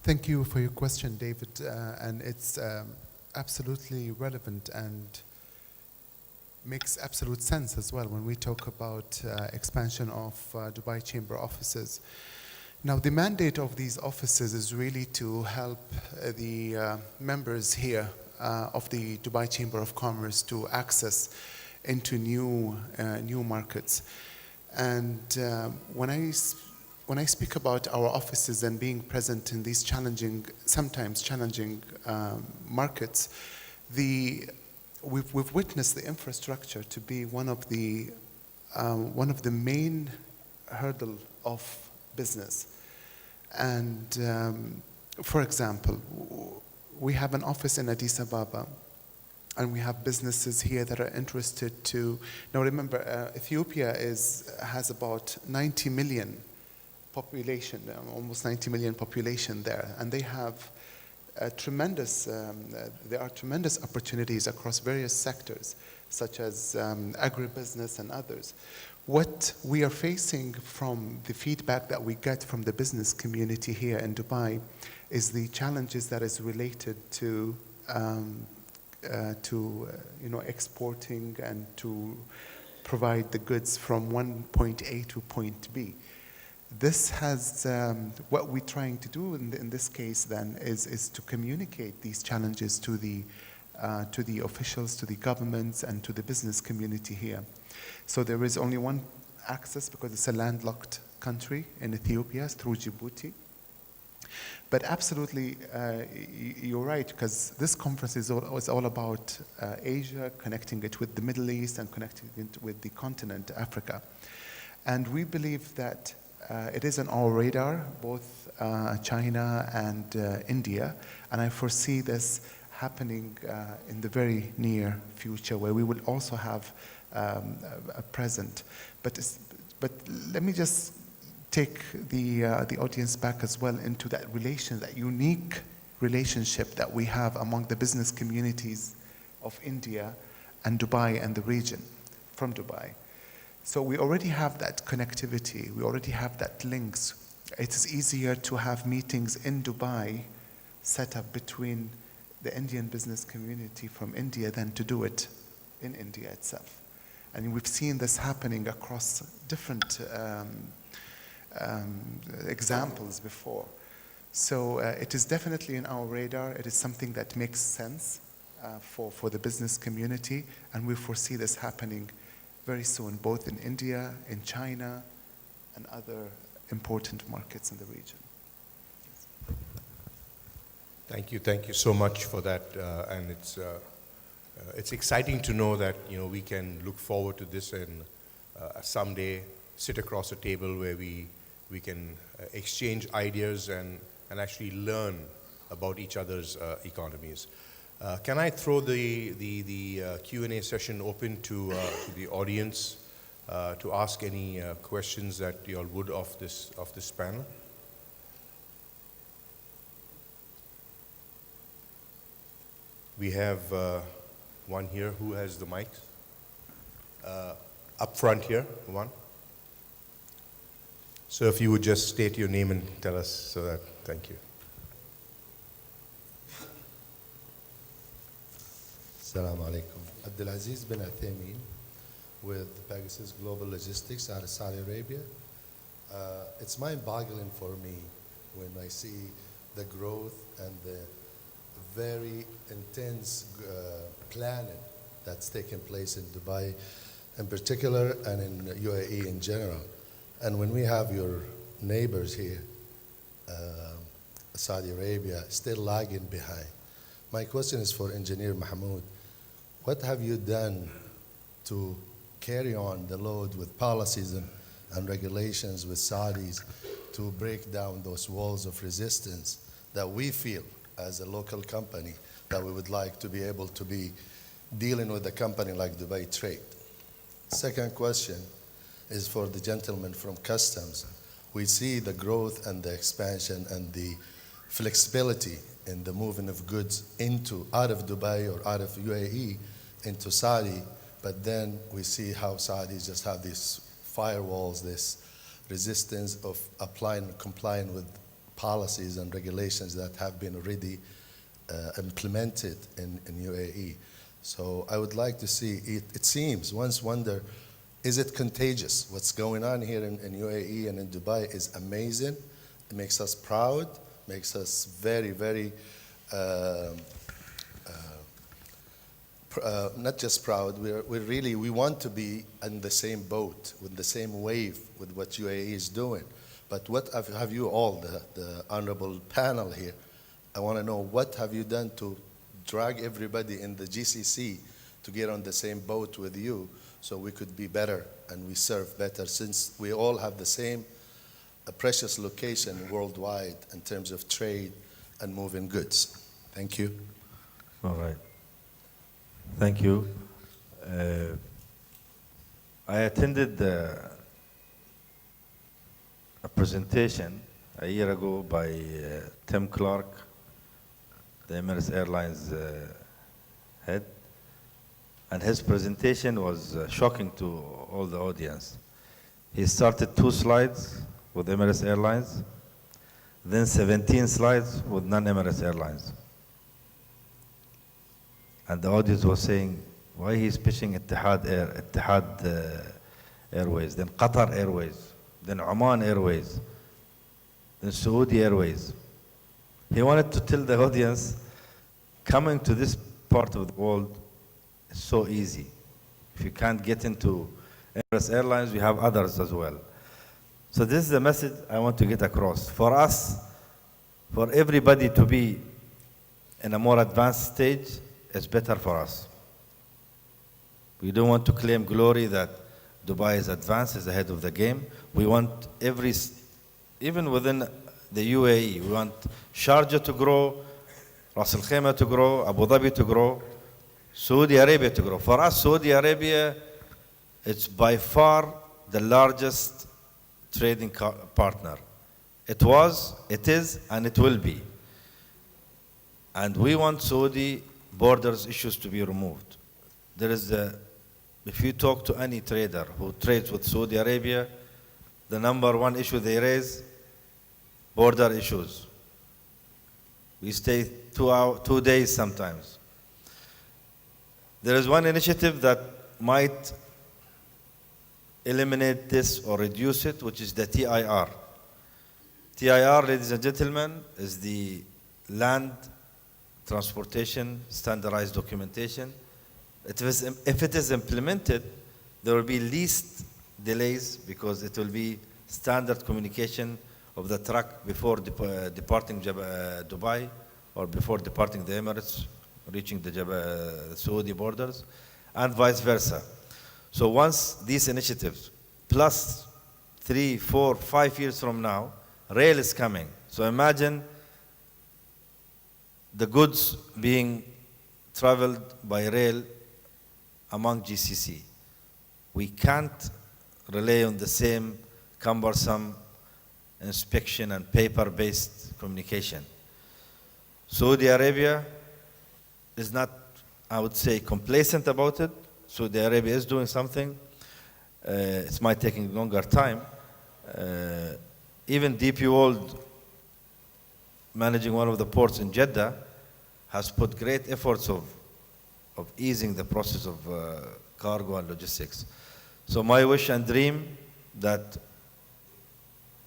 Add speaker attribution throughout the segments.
Speaker 1: Thank you for your question, David, and it's absolutely relevant and makes absolute sense as well when we talk about expansion of Dubai Chamber offices. Now, the mandate of these offices is really to help the members here of the Dubai Chamber of Commerce to access into new markets. And when I speak about our offices and being present in these sometimes challenging markets, we've witnessed the infrastructure to be one of the main hurdle of business. And for example, we have an office in Addis Ababa, and we have businesses here that are interested to. Now remember, Ethiopia has about 90 million population, almost 90 million population there, and they have there are tremendous opportunities across various sectors, such as agribusiness and others. What we are facing from the feedback that we get from the business community here in Dubai is the challenges that is related to exporting and to provide the goods from one point A to point B. This has, what we're trying to do in this case then is to communicate these challenges to the officials, to the governments, and to the business community here. So there is only one access because it's a landlocked country in Ethiopia through Djibouti. But absolutely, you're right, because this conference is all about Asia, connecting it with the Middle East and connecting it with the continent, Africa. And we believe that it is on our radar, both China and India, and I foresee this happening in the very near future, where we will also have a present. But let me just take the audience back as well into that unique relationship that we have among the business communities of India and Dubai and the region from Dubai. So we already have that connectivity, we already have that links. It is easier to have meetings in Dubai set up between the Indian business community from India than to do it in India itself. And we've seen this happening across different examples before. So it is definitely in our radar. It is something that makes sense for the business community, and we foresee this happening very soon, both in India, in China, and other important markets in the region.
Speaker 2: Thank you so much for that, and it's exciting to know that we can look forward to this and someday sit across a table where we can exchange ideas and actually learn about each other's economies. Can I throw the Q&A session open to the audience to ask any questions that you all would of this panel? We have one here. Who has the mic? Up front here, one. So if you would just state your name and tell us, so that, thank you.
Speaker 3: Assalamu alaikum. Abdulaziz bin Athamin with Pegasus Global Logistics out of Saudi Arabia. It's mind-boggling for me when I see the growth and the very intense planning that's taking place in Dubai in particular and in UAE in general. And when we have your neighbors here, Saudi Arabia, still lagging behind. My question is for Engineer Mahmoud. What have you done to carry on the load with policies and regulations with Saudis to break down those walls of resistance that we feel as a local company that we would like to be able to be dealing with a company like Dubai Trade? Second question is for the gentleman from Customs. We see the growth and the expansion and the flexibility in the moving of goods out of Dubai or out of UAE into Saudi, but then we see how Saudis just have these firewalls, this resistance of applying and complying with policies and regulations that have been already implemented in UAE. So I would like to see, it seems, one's wonder, is it contagious? What's going on here in UAE and in Dubai is amazing. It makes us proud, makes us very, very, not just proud, we want to be in the same boat, with the same wave with what UAE is doing. But what have you all, the honorable panel here, I want to know, what have you done to drag everybody in the GCC to get on the same boat with you so we could be better and we serve better, since we all have the same precious location worldwide in terms of trade and moving goods. Thank you.
Speaker 4: All right. Thank you. I attended a presentation a year ago by Tim Clark, the Emirates Airlines head, and his presentation was shocking to all the audience. He started 2 slides with Emirates Airlines, then 17 slides with non-Emirates Airlines. And the audience was saying, why he's pitching Etihad Airways, then Qatar Airways, then Oman Airways, then Saudi Airways. He wanted to tell the audience, coming to this part of the world is so easy. If you can't get into Emirates Airlines, we have others as well. So this is the message I want to get across. For us, for everybody to be in a more advanced stage, it's better for us. We don't want to claim glory that Dubai is advanced, is ahead of the game. We want even within the UAE, we want Sharjah to grow, Ras Al Khaimah to grow, Abu Dhabi to grow, Saudi Arabia to grow. For us, Saudi Arabia, it's by far the largest trading partner. It was, it is, and it will be. And we want Saudi borders issues to be removed. There is if you talk to any trader who trades with Saudi Arabia, the #1 issue they raise, border issues. We stay 2 days sometimes. There is one initiative that might eliminate this or reduce it, which is the TIR. TIR, ladies and gentlemen, is the Land Transportation Standardized Documentation. If it is implemented, there will be least delays because it will be standard communication of the truck before departing Dubai or before departing the Emirates, reaching the Saudi borders, and vice versa. So once these initiatives, plus 3, 4, 5 years from now, rail is coming. So imagine the goods being traveled by rail among GCC. We can't rely on the same cumbersome inspection and paper-based communication. Saudi Arabia is not, I would say, complacent about it. Saudi Arabia is doing something. It might take longer time. Even DP World, managing one of the ports in Jeddah, has put great efforts of easing the process of cargo and logistics. So my wish and dream that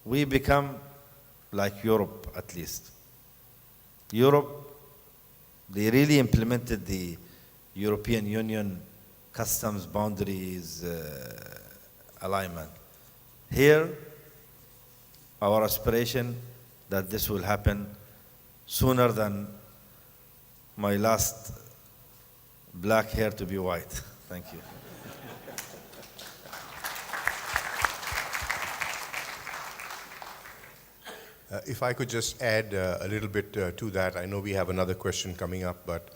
Speaker 4: we become like Europe, at least. Europe, they really implemented the European Union customs boundaries alignment. Here, our aspiration that this will happen sooner than my last black hair to be white. Thank you.
Speaker 2: If I could just add a little bit to that. I know we have another question coming up, but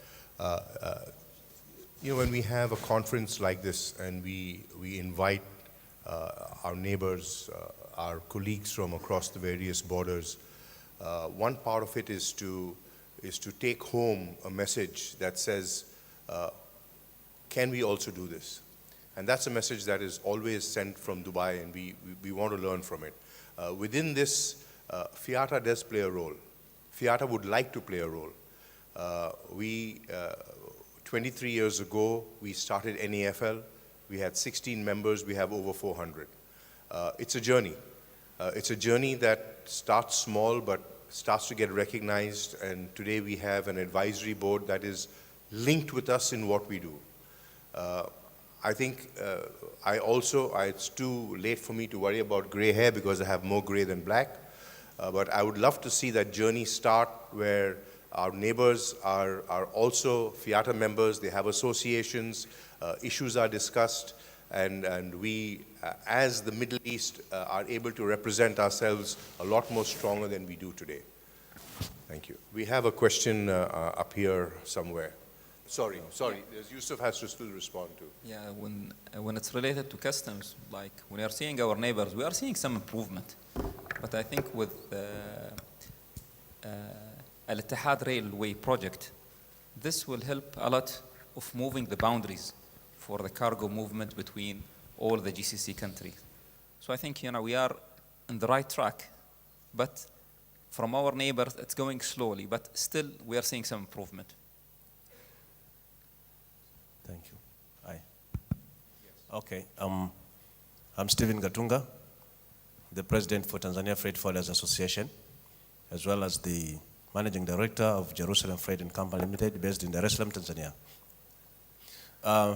Speaker 2: when we have a conference like this and we invite our neighbors, our colleagues from across the various borders, one part of it is to take home a message that says, can we also do this? And that's a message that is always sent from Dubai, and we want to learn from it. Within this, FIATA does play a role. FIATA would like to play a role. 23 years ago, we started NEFL. We had 16 members. We have over 400. It's a journey. It's a journey that starts small but starts to get recognized, and today we have an advisory board that is linked with us in what we do. I think it's too late for me to worry about gray hair because I have more gray than black, but I would love to see that journey start where our neighbors are also FIATA members, they have associations, issues are discussed, and we, as the Middle East, are able to represent ourselves a lot more stronger than we do today. Thank you. We have a question up here somewhere. Sorry, Yusuf has to still respond to.
Speaker 5: Yeah, when it's related to customs, like when we are seeing our neighbors, we are seeing some improvement. But I think with Al-Ittihad Railway project, this will help a lot of moving the boundaries for the cargo movement between all the GCC countries. So I think, we are on the right track, but from our neighbors, it's going slowly, but still we are seeing some improvement.
Speaker 6: Thank you. Hi. Okay. I'm Stephen Gatunga, the president for Tanzania Freight Forwarders Association, as well as the managing director of Jerusalem Freight and Company Limited, based in Dar es Salaam, Tanzania.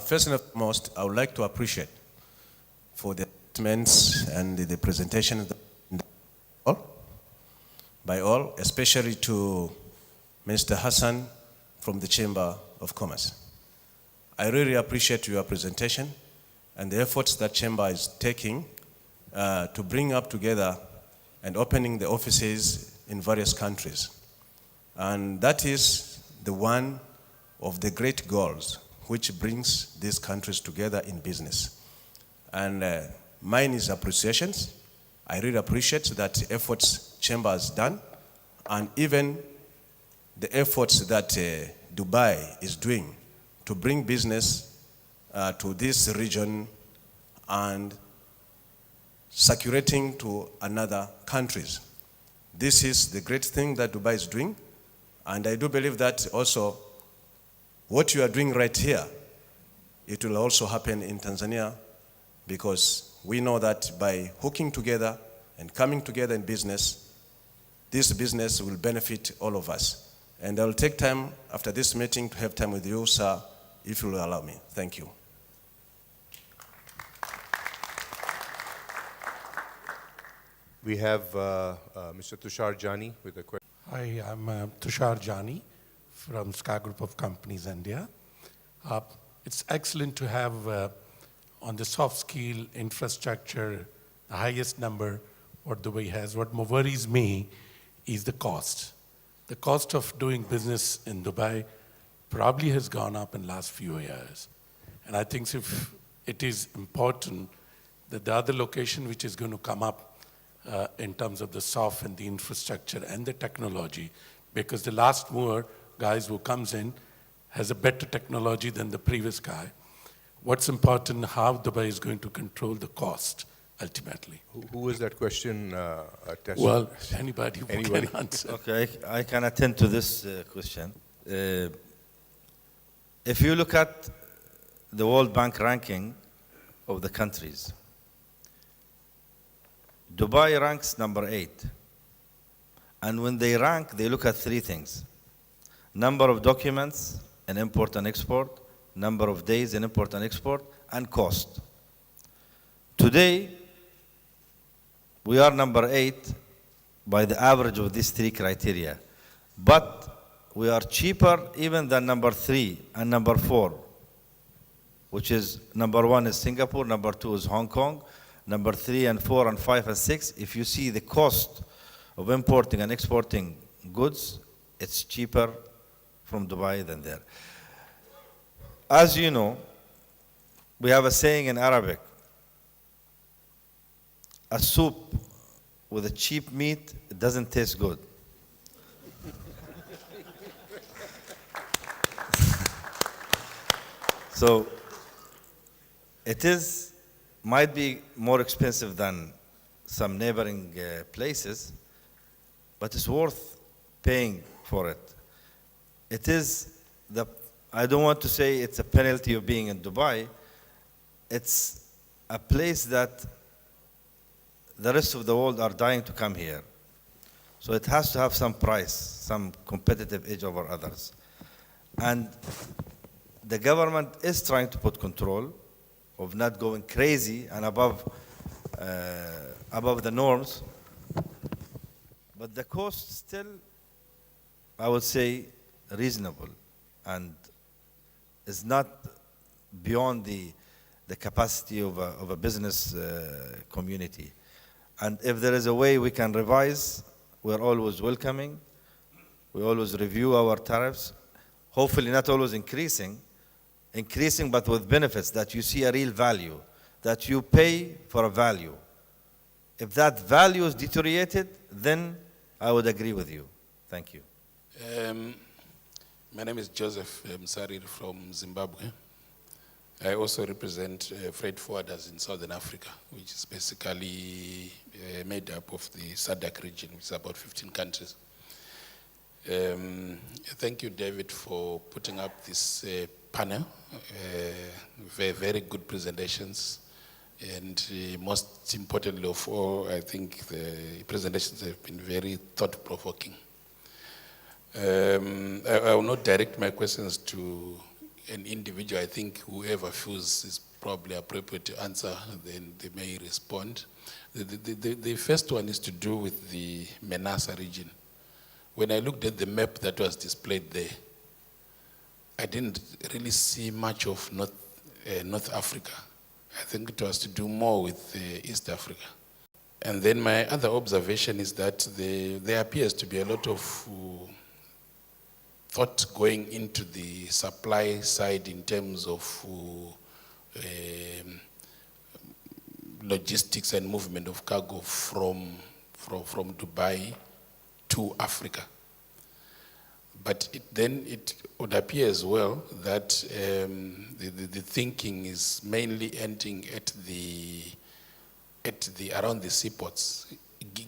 Speaker 6: First and foremost, I would like to appreciate for the statements and the presentation by all, especially to Minister Hassan from the Chamber of Commerce. I really appreciate your presentation and the efforts that Chamber is taking to bring up together and opening the offices in various countries. And that is the one of the great goals which brings these countries together in business. And mine is appreciations. I really appreciate that efforts Chamber has done, and even the efforts that Dubai is doing to bring business to this region and circulating to another countries. This is the great thing that Dubai is doing, and I do believe that also what you are doing right here, it will also happen in Tanzania, because we know that by hooking together and coming together in business, this business will benefit all of us. And I will take time after this meeting to have time with you, sir, if you will allow me. Thank you.
Speaker 2: We have Mr. Tushar Jani with a question.
Speaker 7: Hi, I'm Tushar Jani from Sky Group of Companies, India. It's excellent to have on the soft skill infrastructure the highest number what Dubai has. What worries me is the cost. The cost of doing business in Dubai probably has gone up in the last few years. And I think if it is important that the other location which is going to come up in terms of the soft and the infrastructure and the technology, because the last mover guys who comes in has a better technology than the previous guy. What's important, how Dubai is going to control the cost ultimately.
Speaker 2: Who is that question attached?
Speaker 7: Well, anybody who
Speaker 2: Anybody?
Speaker 7: can answer.
Speaker 4: Okay, I can attend to this question. If you look at the World Bank ranking of the countries, Dubai ranks number 8. And when they rank, they look at 3 things: number of documents in import and export, number of days in import and export, and cost. Today, we are number 8 by the average of these 3 criteria. But we are cheaper even than number 3 and number 4, which is number 1 is Singapore, number 2 is Hong Kong, number 3 and 4 and 5 and 6. If you see the cost of importing and exporting goods, it's cheaper from Dubai than there. As you know, we have a saying in Arabic: a soup with a cheap meat, it doesn't taste good. So it might be more expensive than some neighboring places, but it's worth paying for it. It is I don't want to say it's a penalty of being in Dubai. It's a place that the rest of the world are dying to come here. So it has to have some price, some competitive edge over others. And the government is trying to put control of not going crazy and above the norms. But the cost still, I would say, reasonable and is not beyond the capacity of a business community. And if there is a way we can revise, we're always welcoming. We always review our tariffs, hopefully not always increasing, but with benefits that you see a real value, that you pay for a value. If that value is deteriorated, then I would agree with you. Thank you.
Speaker 8: My name is Joseph Msarir from Zimbabwe. I also represent freight forwarders in Southern Africa, which is basically made up of the SADC region, which is about 15 countries. Thank you, David, for putting up this panel. Very good presentations. And most importantly of all, I think the presentations have been very thought-provoking. I will not direct my questions to an individual. I think whoever feels is probably appropriate to answer, then they may respond. The first one is to do with the MENASA region. When I looked at the map that was displayed there, I didn't really see much of North Africa. I think it was to do more with East Africa. And then my other observation is that there appears to be a lot of thought going into the supply side in terms of logistics and movement of cargo from Dubai to Africa. But then it would appear as well that the thinking is mainly ending around the seaports.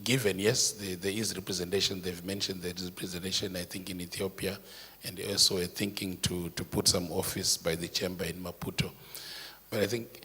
Speaker 8: Given, yes, there is representation, they've mentioned there is representation, I think, in Ethiopia, and also a thinking to put some office by the chamber in Maputo. But I think